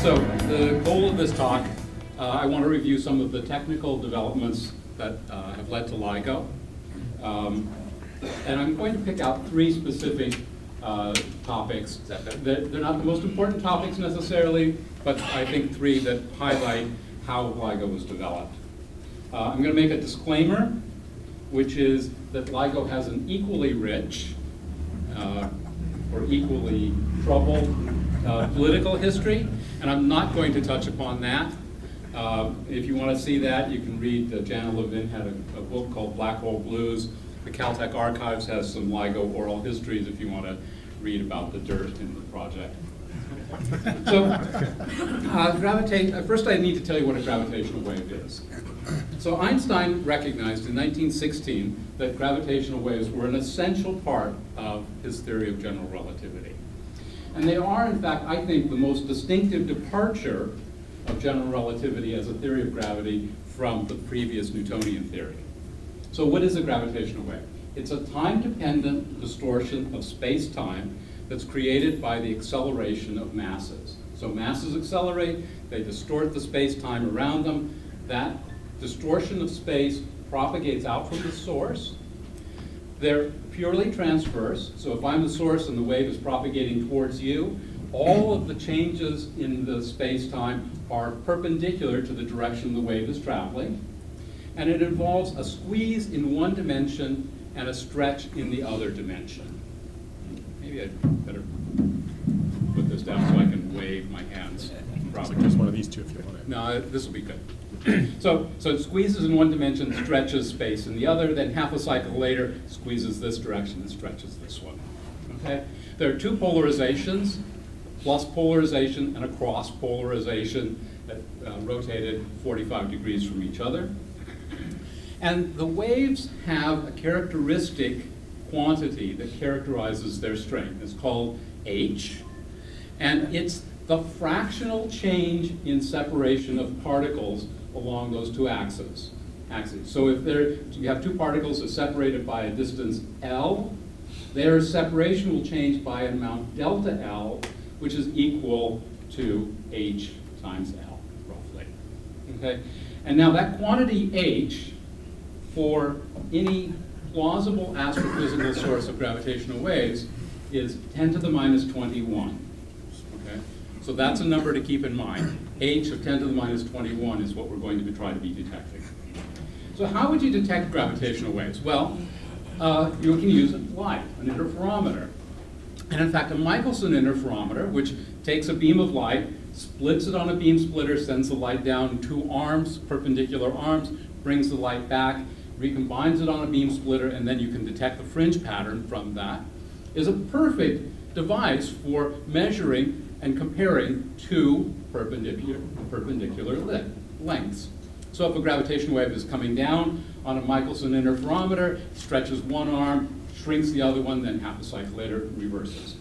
So the goal of this talk, I want to review some of the technical developments that have led to LIGO. And I'm going to pick out three specific topics. They're not the most important topics necessarily, but I think three that highlight how LIGO was developed. I'm going to make a disclaimer, which is that LIGO has an equally rich or equally troubled political history, and I'm not going to touch upon that. If you want to see that, you can read, Jana Levin had a book called Black Hole Blues. The Caltech Archives has some LIGO oral histories if you want to read about the dirt in the project. So, first I need to tell you what a gravitational wave is. So Einstein recognized in 1916 that gravitational waves were an essential part of his theory of general relativity. And they are, in fact, I think, the most distinctive departure of general relativity as a theory of gravity from the previous Newtonian theory. So what is a gravitational wave? It's a time-dependent distortion of space-time that's created by the acceleration of masses. So masses accelerate, they distort the space-time around them. That distortion of space propagates out from the source. They're purely transverse, so if I'm the source and the wave is propagating towards you, all of the changes in the space-time are perpendicular to the direction the wave is traveling. And it involves a squeeze in one dimension and a stretch in the other dimension. Maybe I'd better put this down so I can wave my hands properly. Just one of these two if you want it. No, this will be good. So it squeezes in one dimension, stretches space in the other, then half a cycle later, squeezes this direction and stretches this one. Okay? There are two polarizations, plus polarization and a cross polarization that rotated 45 degrees from each other. And the waves have a characteristic quantity that characterizes their strength. It's called h, and it's the fractional change in separation of particles along those two axes. So if you have two particles that are separated by a distance L, their separation will change by an amount delta L, which is equal to h times L, roughly. Okay? And now that quantity h, for any plausible astrophysical source of gravitational waves, is 10 to the minus 21. Okay? So that's a number to keep in mind. H of 10 to the minus 21 is what we're going to try to be detecting. So how would you detect gravitational waves? Well, you can use light, an interferometer. And in fact, a Michelson interferometer, which takes a beam of light, splits it on a beam splitter, sends the light down two arms, perpendicular arms, brings the light back, recombines it on a beam splitter, and then you can detect the fringe pattern from that, is a perfect device for measuring and comparing two perpendicular lengths. So if a gravitational wave is coming down on a Michelson interferometer, stretches one arm, shrinks the other one, then half a cycle later reverses.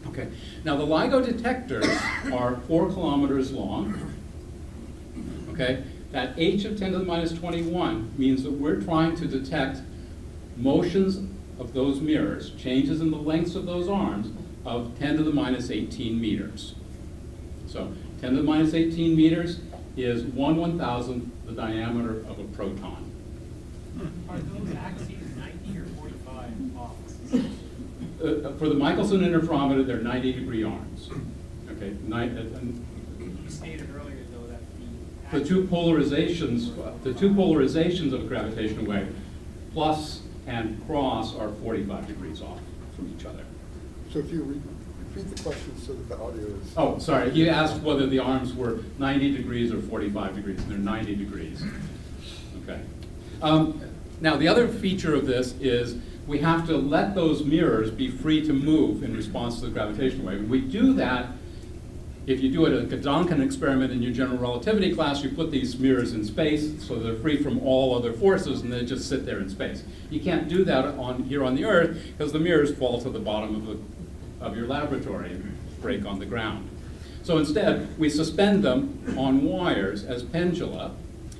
Okay. Now the LIGO detectors are 4 kilometers long. Okay. That h of 10 to the minus 21 means that we're trying to detect motions of those mirrors, changes in the lengths of those arms, of 10 to the minus 18 meters. So 10 to the minus 18 meters is 1/1000th the diameter of a proton. Are those axes 90 or 45 off? For the Michelson interferometer, they're 90-degree arms. Okay. You stated earlier, though, that The two polarizations of a gravitational wave, plus and cross, are 45 degrees off from each other. So if you repeat the question so that the audio is... Oh, sorry. You asked whether the arms were 90 degrees or 45 degrees, and they're 90 degrees. Okay. Now, the other feature of this is we have to let those mirrors be free to move in response to the gravitational wave. And we do that. If you do a Gedanken experiment in your general relativity class, you put these mirrors in space so they're free from all other forces and they just sit there in space. You can't do that here on the Earth because the mirrors fall to the bottom of your laboratory and break on the ground. So instead, we suspend them on wires as pendula,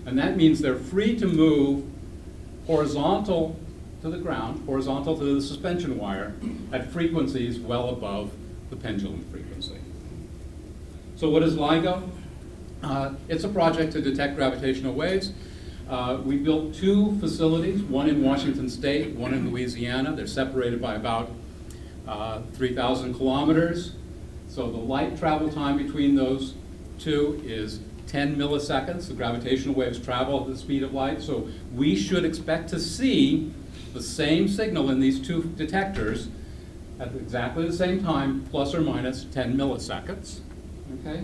and that means they're free to move horizontal to the ground, horizontal to the suspension wire, at frequencies well above the pendulum frequency. So what is LIGO? It's a project to detect gravitational waves. We built 2 facilities, one in Washington State, one in Louisiana. They're separated by about 3,000 kilometers. So the light travel time between those 2 is 10 milliseconds. The gravitational waves travel at the speed of light. So we should expect to see the same signal in these 2 detectors at exactly the same time, plus or minus 10 milliseconds. Okay?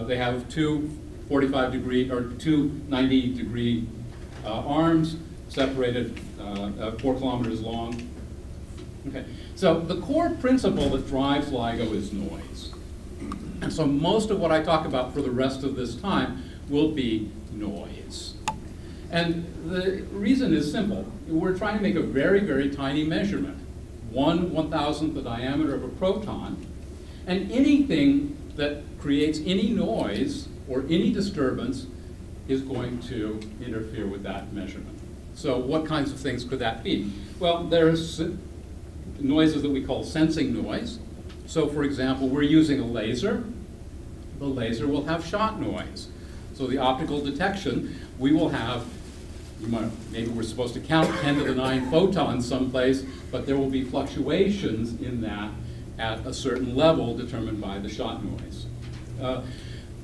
They have 2 45-degree or 2 90-degree arms separated 4 kilometers long. Okay, so the core principle that drives LIGO is noise. And so most of what I talk about for the rest of this time will be noise. And the reason is simple. We're trying to make a very, very tiny measurement, 1/1000th the diameter of a proton, and anything that creates any noise or any disturbance is going to interfere with that measurement. So what kinds of things could that be? Well, there's noises that we call sensing noise. So for example, we're using a laser. The laser will have shot noise. So the optical detection, we will have, maybe we're supposed to count 10 to the 9 photons someplace, but there will be fluctuations in that at a certain level determined by the shot noise.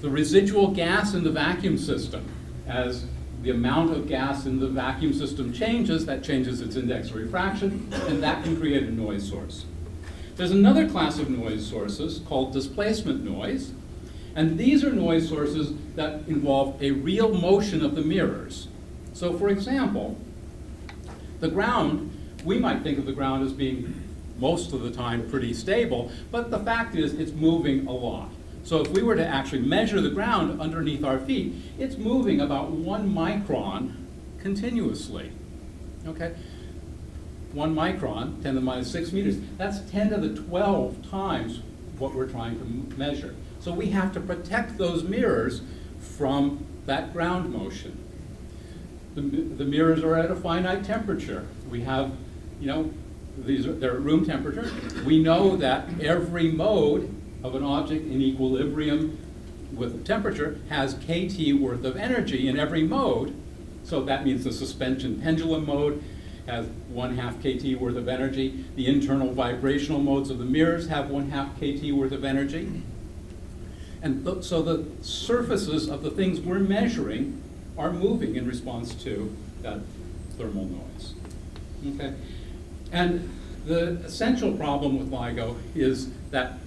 The residual gas in the vacuum system, as the amount of gas in the vacuum system changes, that changes its index of refraction, and that can create a noise source. There's another class of noise sources called displacement noise, and these are noise sources that involve a real motion of the mirrors. So for example, the ground, we might think of the ground as being most of the time pretty stable, but the fact is it's moving a lot. So if we were to actually measure the ground underneath our feet, it's moving about 1 micron continuously, okay? 1 micron, 10 to the minus 6 meters, that's 10 to the 12 times what we're trying to measure. So we have to protect those mirrors from that ground motion. The mirrors are at a finite temperature. We have, they're at room temperature. We know that every mode of an object in equilibrium with temperature has kT worth of energy in every mode. So that means the suspension pendulum mode has 1/2 kT worth of energy. The internal vibrational modes of the mirrors have 1/2 kT worth of energy. And so the surfaces of the things we're measuring are moving in response to that thermal noise. Okay? And the essential problem with LIGO is that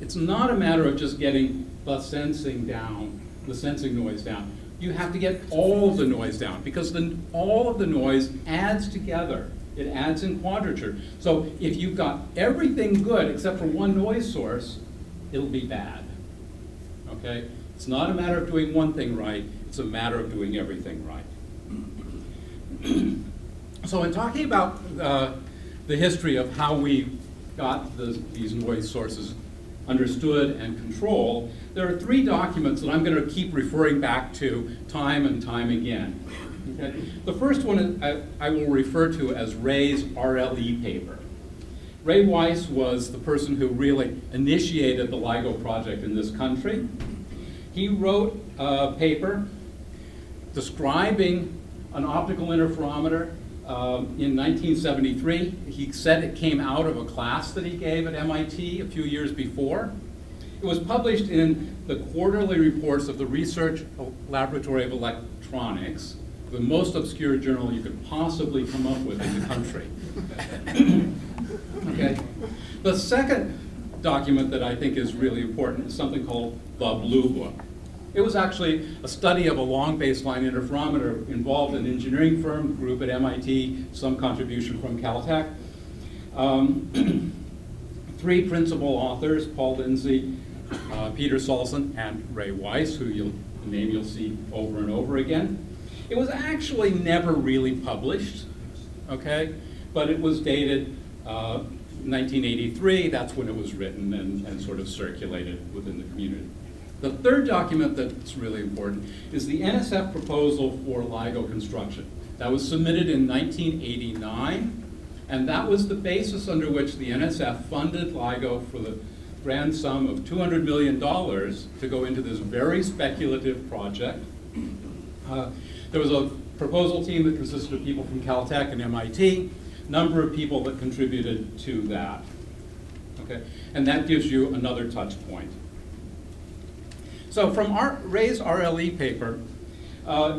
it's not a matter of just getting the sensing noise down. You have to get all of the noise down, because all of the noise adds together. It adds in quadrature. So if you've got everything good except for one noise source, it'll be bad. Okay? It's not a matter of doing one thing right, it's a matter of doing everything right. So in talking about the history of how we got these noise sources understood and controlled, there are 3 documents that I'm going to keep referring back to time and time again. Okay? The first one I will refer to as Ray's RLE paper. Ray Weiss was the person who really initiated the LIGO project in this country. He wrote a paper describing an optical interferometer in 1973. He said it came out of a class that he gave at MIT a few years before. It was published in the quarterly reports of the Research Laboratory of Electronics, the most obscure journal you could possibly come up with in the country. Okay. The second document that I think is really important is something called the Blue Book. It was actually a study of a long baseline interferometer involved an engineering firm, group at MIT, some contribution from Caltech. 3 principal authors, Paul Lindsay, Peter Salson, and Ray Weiss, who you'll see over and over again. It was actually never really published, okay? But it was dated 1983, that's when it was written and sort of circulated within the community. The third document that's really important is the NSF proposal for LIGO construction. That was submitted in 1989, and that was the basis under which the NSF funded LIGO for the grand sum of $200 million to go into this very speculative project. There was a proposal team that consisted of people from Caltech and MIT, number of people that contributed to that. Okay? And that gives you another touch point. So from Ray's RLE paper,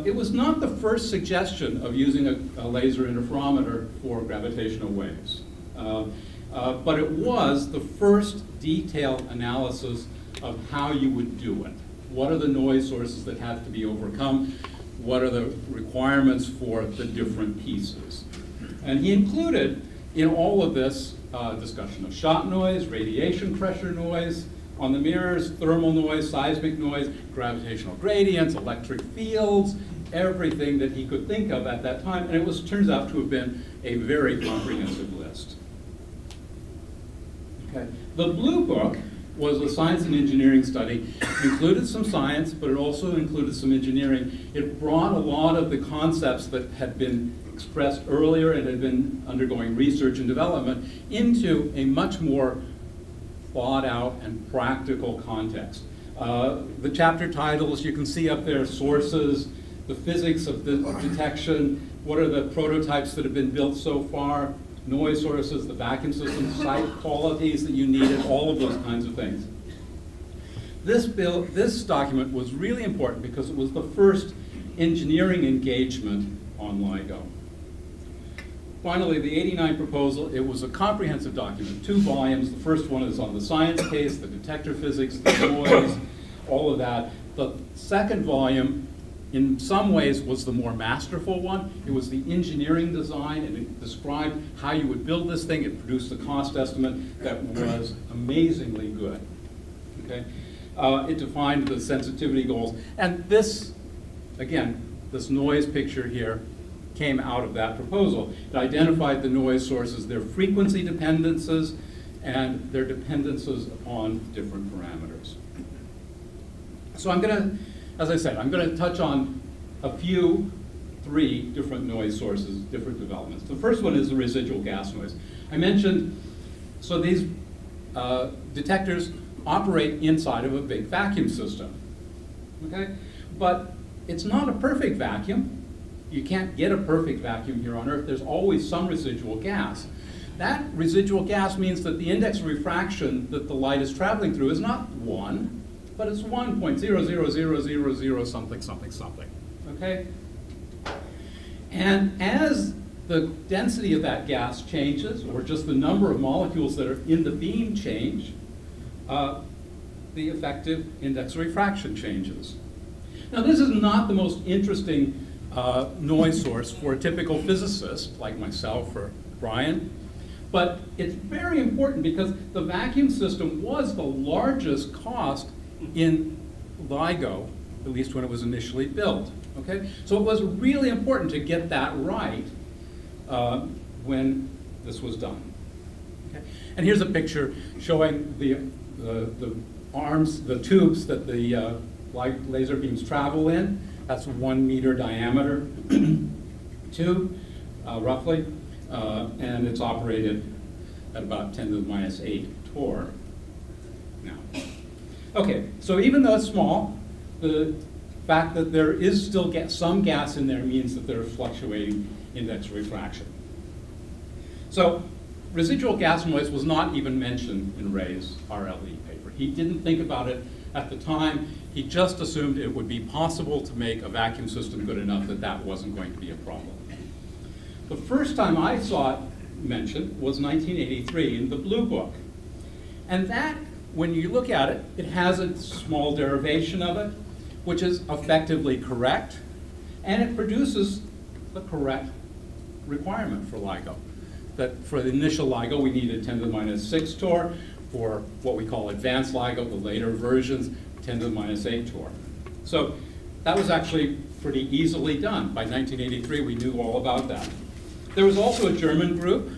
it was not the first suggestion of using a laser interferometer for gravitational waves. But it was the first detailed analysis of how you would do it. What are the noise sources that have to be overcome? What are the requirements for the different pieces? And he included in all of this discussion of shot noise, radiation pressure noise on the mirrors, thermal noise, seismic noise, gravitational gradients, electric fields, everything that he could think of at that time. And it turns out to have been a very comprehensive list. Okay. The Blue Book was a science and engineering study. It included some science, but it also included some engineering. It brought a lot of the concepts that had been expressed earlier and had been undergoing research and development into a much more thought out and practical context. The chapter titles you can see up there: sources, the physics of the detection, what are the prototypes that have been built so far, noise sources, the vacuum system, site qualities that you needed, all of those kinds of things. This document was really important because it was the first engineering engagement on LIGO. Finally, the '89 proposal, it was a comprehensive document, 2 volumes. The first one is on the science case, the detector physics, the noise, all of that. The second volume, in some ways, was the more masterful one. It was the engineering design, and it described how you would build this thing. It produced a cost estimate that was amazingly good. Okay? It defined the sensitivity goals. And this, again, this noise picture here came out of that proposal. It identified the noise sources, their frequency dependencies, and their dependencies upon different parameters. So I'm going to, as I said, I'm going to touch on three different noise sources, different developments. The first one is the residual gas noise. I mentioned, so these detectors operate inside of a big vacuum system, okay? But it's not a perfect vacuum. You can't get a perfect vacuum here on Earth. There's always some residual gas. That residual gas means that the index of refraction that the light is traveling through is not 1, but it's 1.00000 something, something, something, okay? And as the density of that gas changes, or just the number of molecules that are in the beam change, the effective index of refraction changes. Now, this is not the most interesting noise source for a typical physicist like myself or Brian, but it's very important because the vacuum system was the largest cost in LIGO, at least when it was initially built. Okay? So it was really important to get that right when this was done. Okay? And here's a picture showing the arms, the tubes that the laser beams travel in. That's a 1 meter diameter tube, roughly, and it's operated at about 10 to the minus 8 torr now. Okay, so even though it's small, the fact that there is still some gas in there means that there's fluctuating index of refraction. So residual gas noise was not even mentioned in Ray's RLE paper. He didn't think about it at the time. He just assumed it would be possible to make a vacuum system good enough that that wasn't going to be a problem. The first time I saw it mentioned was 1983 in the Blue Book. And that, when you look at it, it has a small derivation of it, which is effectively correct, and it produces the correct requirement for LIGO. That for the initial LIGO, we needed 10 to the minus 6 torr. For what we call advanced LIGO, the later versions, 10 to the minus 8 torr. So that was actually pretty easily done. By 1983, we knew all about that. There was also a German group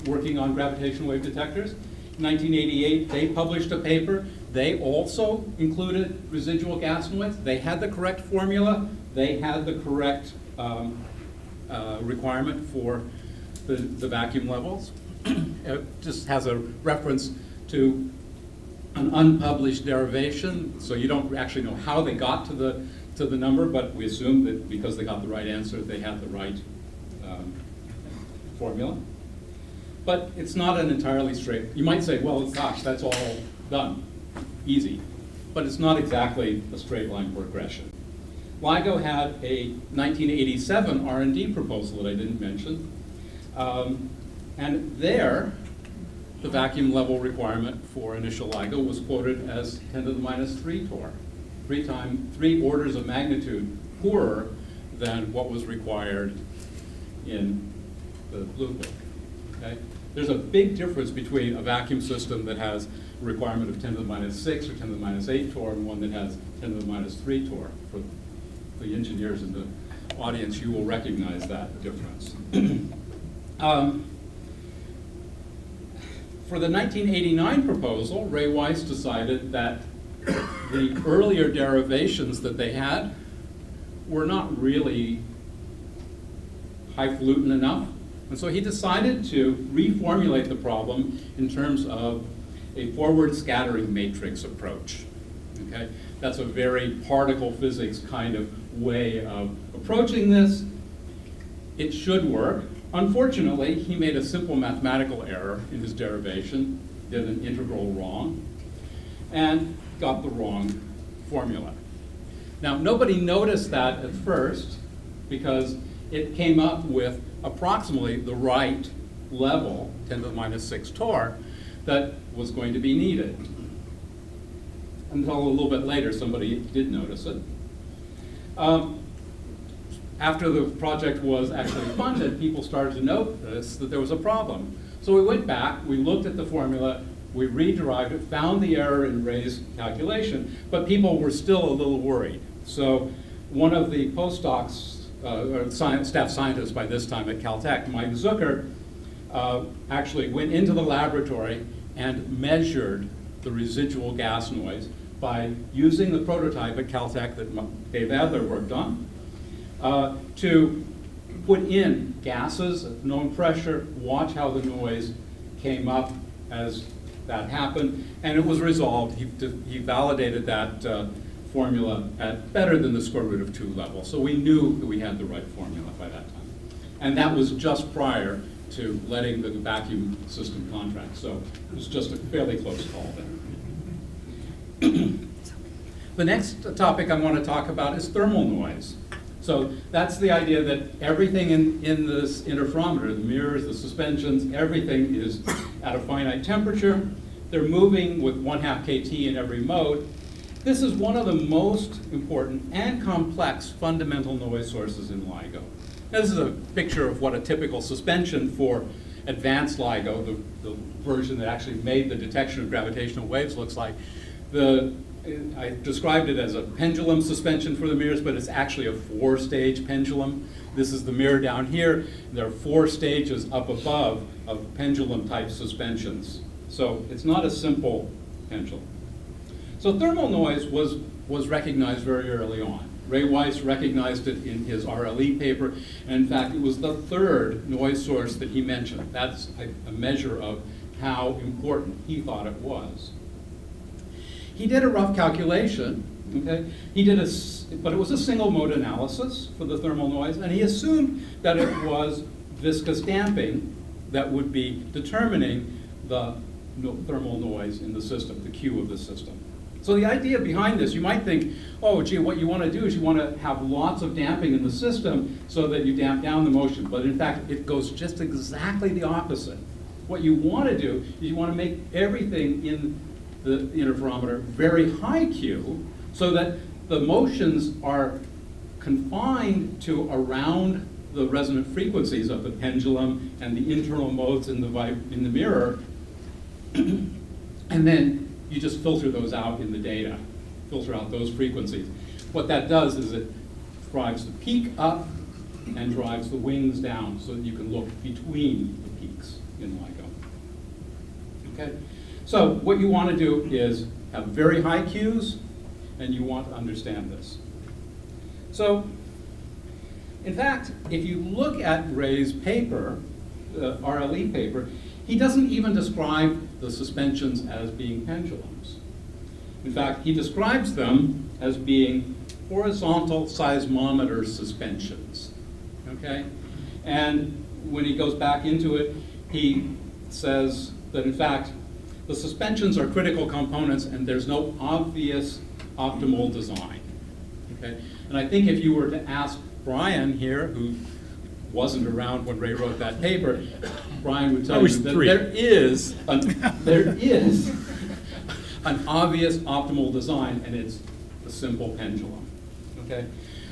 working on gravitational wave detectors. In 1988, they published a paper. They also included residual gas noise. They had the correct formula. They had the correct requirement for the vacuum levels. It just has a reference to an unpublished derivation, so you don't actually know how they got to the number, but we assume that because they got the right answer, they had the right formula. But it's not an entirely straight, you might say, well, gosh, that's all done, easy. But it's not exactly a straight line progression. LIGO had a 1987 R&D proposal that I didn't mention. And there, the vacuum level requirement for initial LIGO was quoted as 10 to the minus 3 torr, 3 orders of magnitude poorer than what was required in the Blue Book. Okay? There's a big difference between a vacuum system that has a requirement of 10 to the minus 6 or 10 to the minus 8 torr and one that has 10 to the minus 3 torr. For the engineers in the audience, you will recognize that difference. For the 1989 proposal, Ray Weiss decided that the earlier derivations that they had were not really highfalutin enough. And so he decided to reformulate the problem in terms of a forward scattering matrix approach. Okay? That's a very particle physics kind of way of approaching this. It should work. Unfortunately, he made a simple mathematical error in his derivation, did an integral wrong, and got the wrong formula. Now, nobody noticed that at first because it came up with approximately the right level, 10 to the minus 6 torr, that was going to be needed. Until a little bit later, somebody did notice it. After the project was actually funded, people started to notice that there was a problem. So we went back, we looked at the formula, we re-derived it, found the error in Ray's calculation, but people were still a little worried. So one of the postdocs, or staff scientists by this time at Caltech, Mike Zucker, actually went into the laboratory and measured the residual gas noise by using the prototype at Caltech that Dave Adler worked on, to put in gases at known pressure, watch how the noise came up as that happened, and it was resolved. He validated that formula at better than the square root of 2 level. So we knew that we had the right formula by that time. And that was just prior to letting the vacuum system contract. So it was just a fairly close call there. The next topic I want to talk about is thermal noise. So that's the idea that everything in this interferometer, the mirrors, the suspensions, everything is at a finite temperature. They're moving with 1/2 kT in every mode. This is one of the most important and complex fundamental noise sources in LIGO. Now, this is a picture of what a typical suspension for advanced LIGO, the version that actually made the detection of gravitational waves, looks like. I described it as a pendulum suspension for the mirrors, but it's actually a 4-stage pendulum. This is the mirror down here. There are 4 stages up above of pendulum-type suspensions. So it's not a simple pendulum. So thermal noise was recognized very early on. Ray Weiss recognized it in his RLE paper, and in fact, it was the 3rd noise source that he mentioned. That's a measure of how important he thought it was. He did a rough calculation, okay? But it was a single mode analysis for the thermal noise, and he assumed that it was viscous damping that would be determining the thermal noise in the system, the Q of the system. So the idea behind this, you might think, oh, gee, what you want to do is you want to have lots of damping in the system so that you damp down the motion. But in fact, it goes just exactly the opposite. What you want to do is you want to make everything in the interferometer very high Q so that the motions are confined to around the resonant frequencies of the pendulum and the internal modes in the mirror. And then you just filter those out in the data, filter out those frequencies. What that does is it drives the peak up and drives the wings down so that you can look between the peaks in LIGO. Okay? So what you want to do is have very high Qs, and you want to understand this. So, in fact, if you look at Ray's paper, the RLE paper, he doesn't even describe the suspensions as being pendulums. In fact, he describes them as being horizontal seismometer suspensions, okay? And when he goes back into it, he says that in fact, the suspensions are critical components and there's no obvious optimal design, okay? And I think if you were to ask Brian here, who wasn't around when Ray wrote that paper, Brian would tell you that there is an obvious optimal design, and it's a simple pendulum, okay?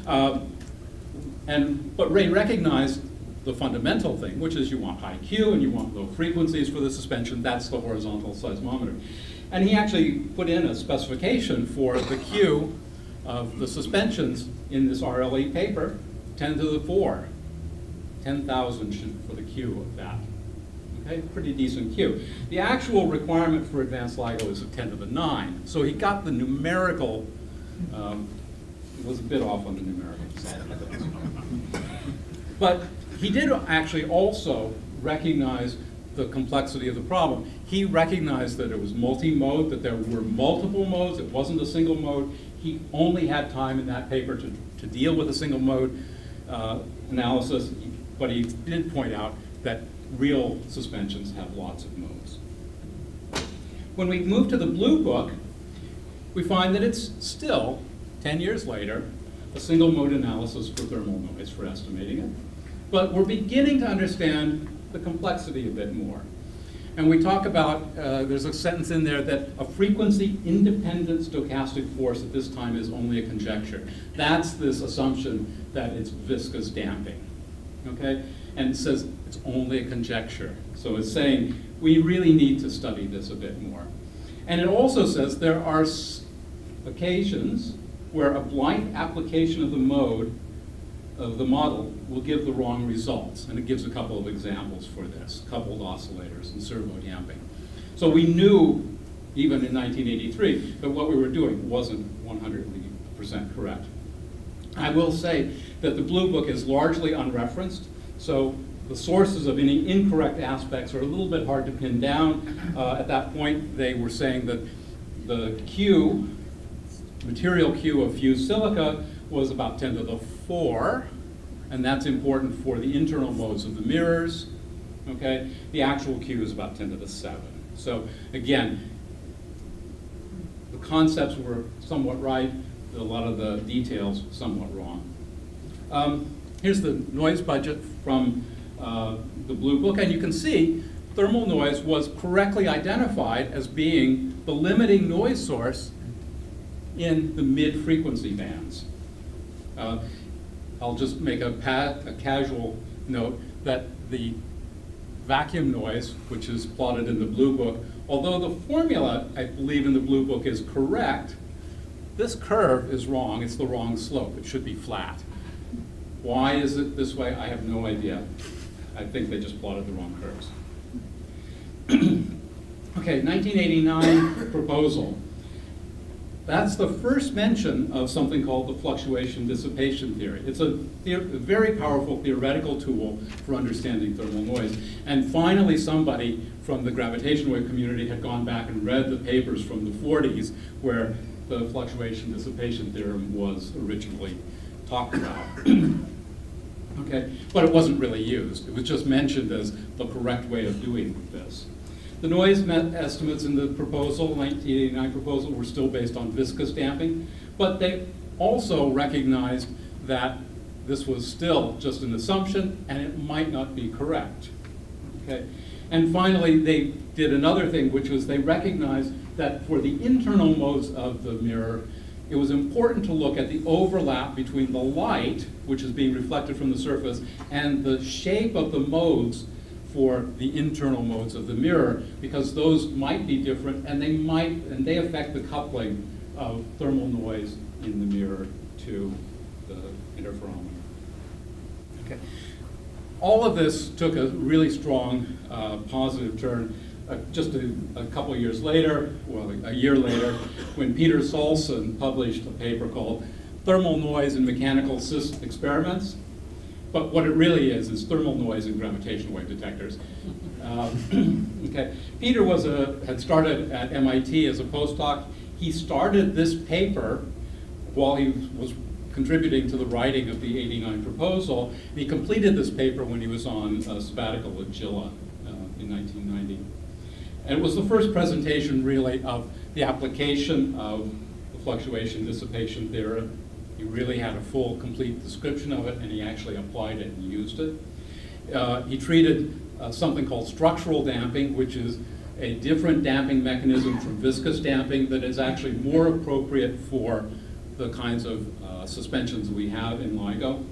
But Ray recognized the fundamental thing, which is you want high Q and you want low frequencies for the suspension. That's the horizontal seismometer. And he actually put in a specification for the Q of the suspensions in this RLE paper, 10 to the 4. 10,000 for the Q of that. Okay, pretty decent Q. The actual requirement for advanced LIGO is a 10 to the 9. So he got the numerical, was a bit off on the numerical side of things. But he did actually also recognize the complexity of the problem. He recognized that it was multi-mode, that there were multiple modes, it wasn't a single mode. He only had time in that paper to deal with a single mode analysis, but he did point out that real suspensions have lots of modes. When we move to the Blue Book, we find that it's still, 10 years later, a single mode analysis for thermal noise for estimating it. But we're beginning to understand the complexity a bit more. And we talk about, there's a sentence in there that a frequency-independent stochastic force at this time is only a conjecture. That's this assumption that it's viscous damping, okay? And it says it's only a conjecture. So it's saying we really need to study this a bit more. And it also says there are occasions where a blind application of the mode of the model will give the wrong results. And it gives a couple of examples for this, coupled oscillators and servo damping. So we knew, even in 1983, that what we were doing wasn't 100% correct. I will say that the Blue Book is largely unreferenced, so the sources of any incorrect aspects are a little bit hard to pin down. At that point, they were saying that the Q, material Q of fused silica, was about 10 to the 4, and that's important for the internal modes of the mirrors, okay? The actual Q is about 10 to the 7. So again, the concepts were somewhat right, a lot of the details somewhat wrong. Here's the noise budget from the Blue Book, and you can see thermal noise was correctly identified as being the limiting noise source in the mid-frequency bands. I'll just make a casual note that the vacuum noise, which is plotted in the Blue Book, although the formula, I believe, in the Blue Book is correct, this curve is wrong. It's the wrong slope. It should be flat. Why is it this way? I have no idea. I think they just plotted the wrong curves. Okay, 1989 proposal. That's the first mention of something called the fluctuation dissipation theory. It's a very powerful theoretical tool for understanding thermal noise. And finally, somebody from the gravitational-wave community had gone back and read the papers from the 40s where the fluctuation dissipation theorem was originally talked about. Okay, but it wasn't really used. It was just mentioned as the correct way of doing this. The noise estimates in the proposal, 1989 proposal, were still based on viscous damping, but they also recognized that this was still just an assumption and it might not be correct. Okay? And finally, they did another thing, which was they recognized that for the internal modes of the mirror, it was important to look at the overlap between the light, which is being reflected from the surface, and the shape of the modes for the internal modes of the mirror, because those might be different and they affect the coupling of thermal noise in the mirror to the interferometer. Okay. All of this took a really strong positive turn just a couple of years later, well, a year later, when Peter Solson published a paper called Thermal Noise in Mechanical Experiments. But what it really is thermal noise in gravitational wave detectors. Okay. Peter had started at MIT as a postdoc. He started this paper while he was contributing to the writing of the '89 proposal. He completed this paper when he was on sabbatical at Gila in 1990. And it was the first presentation really of the application of the fluctuation dissipation theorem. He really had a full, complete description of it, and he actually applied it and used it. He treated something called structural damping, which is a different damping mechanism from viscous damping that is actually more appropriate for the kinds of suspensions we have in LIGO.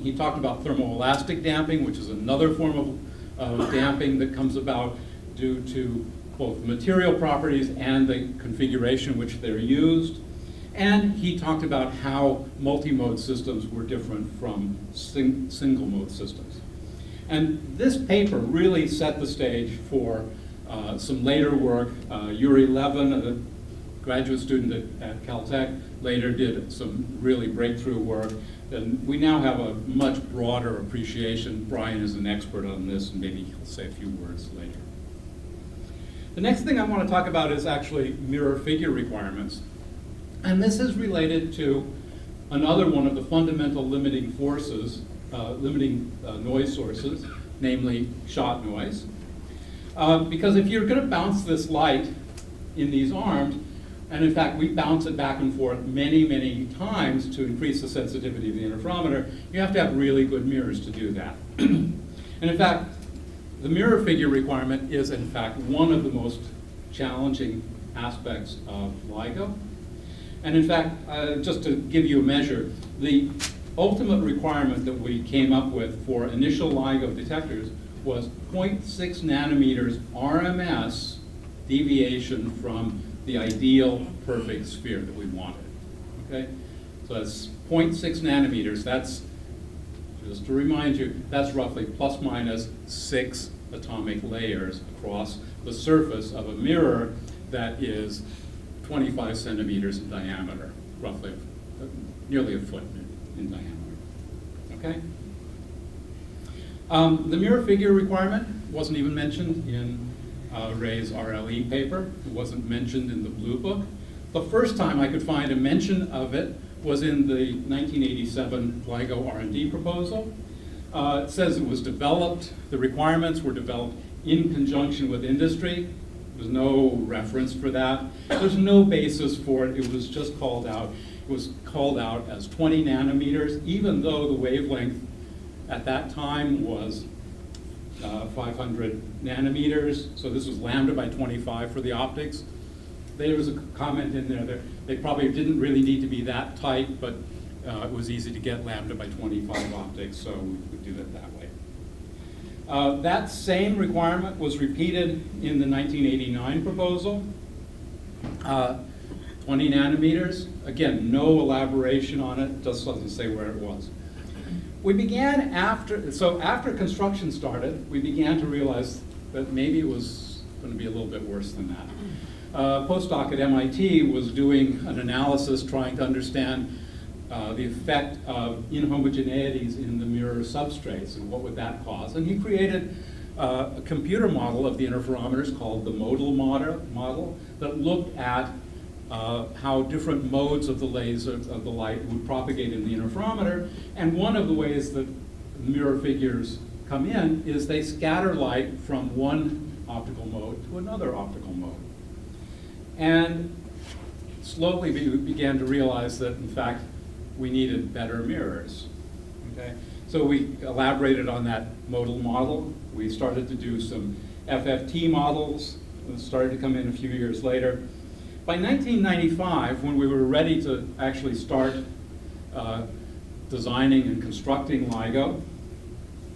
He talked about thermoelastic damping, which is another form of damping that comes about due to both material properties and the configuration in which they're used. And he talked about how multi-mode systems were different from single-mode systems. And this paper really set the stage for some later work. Yuri Levin, a graduate student at Caltech, later did some really breakthrough work. And we now have a much broader appreciation. Brian is an expert on this, and maybe he'll say a few words later. The next thing I want to talk about is actually mirror figure requirements. And this is related to another one of the fundamental limiting forces, noise sources, namely shot noise. Because if you're going to bounce this light in these arms, and in fact we bounce it back and forth many, many times to increase the sensitivity of the interferometer, you have to have really good mirrors to do that. And in fact, the mirror figure requirement is in fact one of the most challenging aspects of LIGO. And in fact, just to give you a measure, the ultimate requirement that we came up with for initial LIGO detectors was 0.6 nanometers RMS deviation from the ideal perfect sphere that we wanted. Okay? So that's 0.6 nanometers. That's, just to remind you, that's roughly plus minus 6 atomic layers across the surface of a mirror that is 25 centimeters in diameter, roughly, nearly a foot in diameter. Okay? The mirror figure requirement wasn't even mentioned in Ray's RLE paper. It wasn't mentioned in the Blue Book. The first time I could find a mention of it was in the 1987 LIGO R&D proposal. It says it was developed, the requirements were developed in conjunction with industry. There's no reference for that. There's no basis for it. It was just called out. It was called out as 20 nanometers, even though the wavelength at that time was 500 nanometers. So this was lambda by 25 for the optics. There was a comment in there that they probably didn't really need to be that tight, but it was easy to get lambda by 25 optics, so we would do it that way. That same requirement was repeated in the 1989 proposal. 20 nanometers. Again, no elaboration on it, just doesn't say where it was. We began after construction started, we began to realize that maybe it was going to be a little bit worse than that. A postdoc at MIT was doing an analysis trying to understand the effect of inhomogeneities in the mirror substrates and what would that cause. And he created a computer model of the interferometers called the modal model that looked at how different modes of the laser, of the light would propagate in the interferometer. And one of the ways that mirror figures come in is they scatter light from one optical mode to another optical mode. And slowly we began to realize that, in fact, we needed better mirrors. Okay? So we elaborated on that modal model. We started to do some FFT models, that started to come in a few years later. By 1995, when we were ready to actually start designing and constructing LIGO,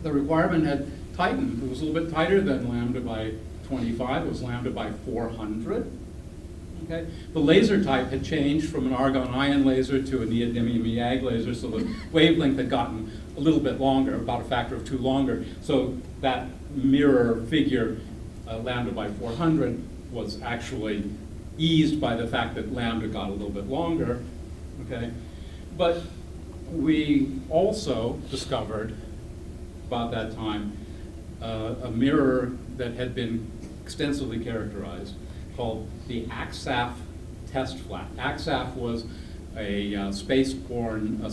the requirement had tightened. It was a little bit tighter than lambda by 25. It was lambda by 400. Okay? The laser type had changed from an argon ion laser to a neodymium YAG laser, so the wavelength had gotten a little bit longer, about a factor of 2 longer. So that mirror figure, lambda by 400, was actually eased by the fact that lambda got a little bit longer. Okay? But we also discovered about that time a mirror that had been extensively characterized called the AXAF test flat. AXAF was a space-launched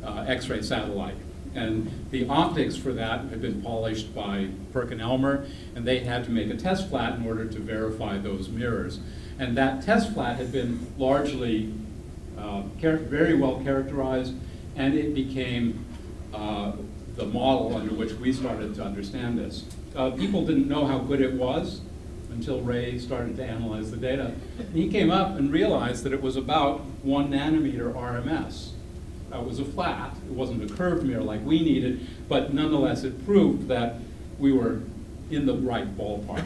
X-ray satellite. And the optics for that had been polished by Perkin-Elmer, and they had to make a test flat in order to verify those mirrors. And that test flat had been largely very well characterized, and it became the model under which we started to understand this. People didn't know how good it was until Ray started to analyze the data. He came up and realized that it was about 1 nanometer RMS. It was a flat, it wasn't a curved mirror like we needed, but nonetheless it proved that we were in the right ballpark.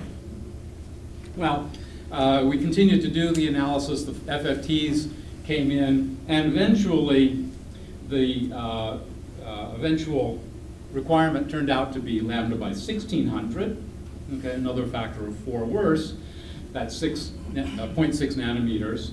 Well, we continued to do the analysis, the FFTs came in, and eventually the eventual requirement turned out to be lambda by 1600, okay, another factor of 4 worse, that's 0.6 nanometers.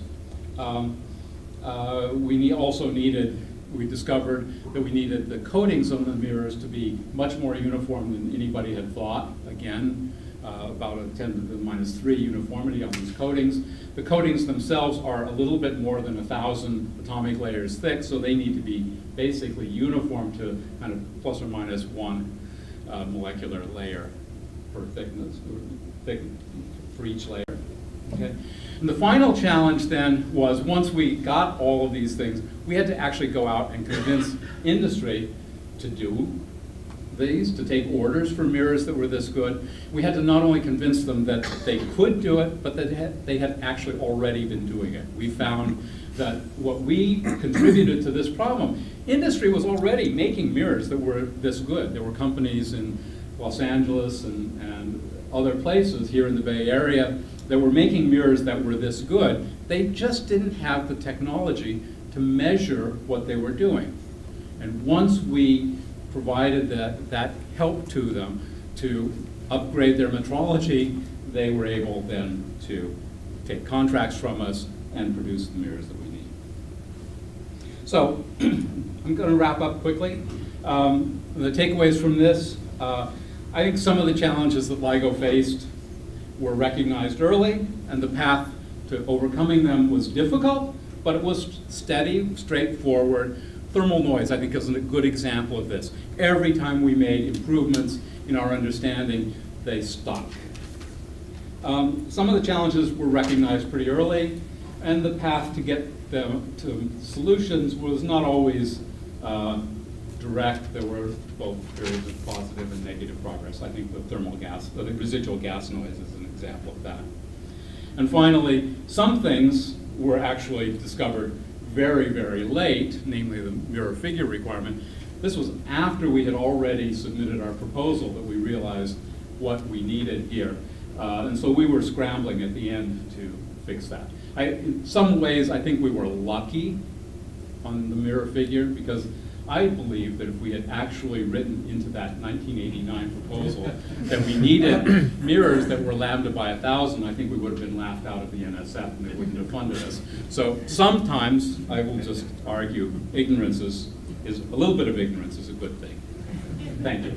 We discovered that we needed the coatings on the mirrors to be much more uniform than anybody had thought. Again, about a 10 to the minus 3 uniformity on these coatings. The coatings themselves are a little bit more than 1,000 atomic layers thick, so they need to be basically uniform to kind of plus or minus 1 molecular layer per thickness, for each layer. Okay? And the final challenge then was, once we got all of these things, we had to actually go out and convince industry to do these, to take orders for mirrors that were this good. We had to not only convince them that they could do it, but that they had actually already been doing it. We found that what we contributed to this problem, industry was already making mirrors that were this good. There were companies in Los Angeles and other places here in the Bay Area that were making mirrors that were this good. They just didn't have the technology to measure what they were doing. And once we provided that help to them to upgrade their metrology, they were able then to take contracts from us and produce the mirrors that we need. So I'm going to wrap up quickly. The takeaways from this, I think some of the challenges that LIGO faced were recognized early, and the path to overcoming them was difficult, but it was steady, straightforward. Thermal noise, I think, is a good example of this. Every time we made improvements in our understanding, they stuck. Some of the challenges were recognized pretty early, and the path to get them to solutions was not always direct. There were both periods of positive and negative progress. I think the residual gas noise is an example of that. And finally, some things were actually discovered very, very late, namely the mirror figure requirement. This was after we had already submitted our proposal that we realized what we needed here. And so we were scrambling at the end to fix that. In some ways, I think we were lucky on the mirror figure, because I believe that if we had actually written into that 1989 proposal that we needed mirrors that were lambda by 1,000, I think we would have been laughed out of the NSF and they wouldn't have funded us. So sometimes, I will just argue, ignorance is a little bit of ignorance is a good thing. Thank you.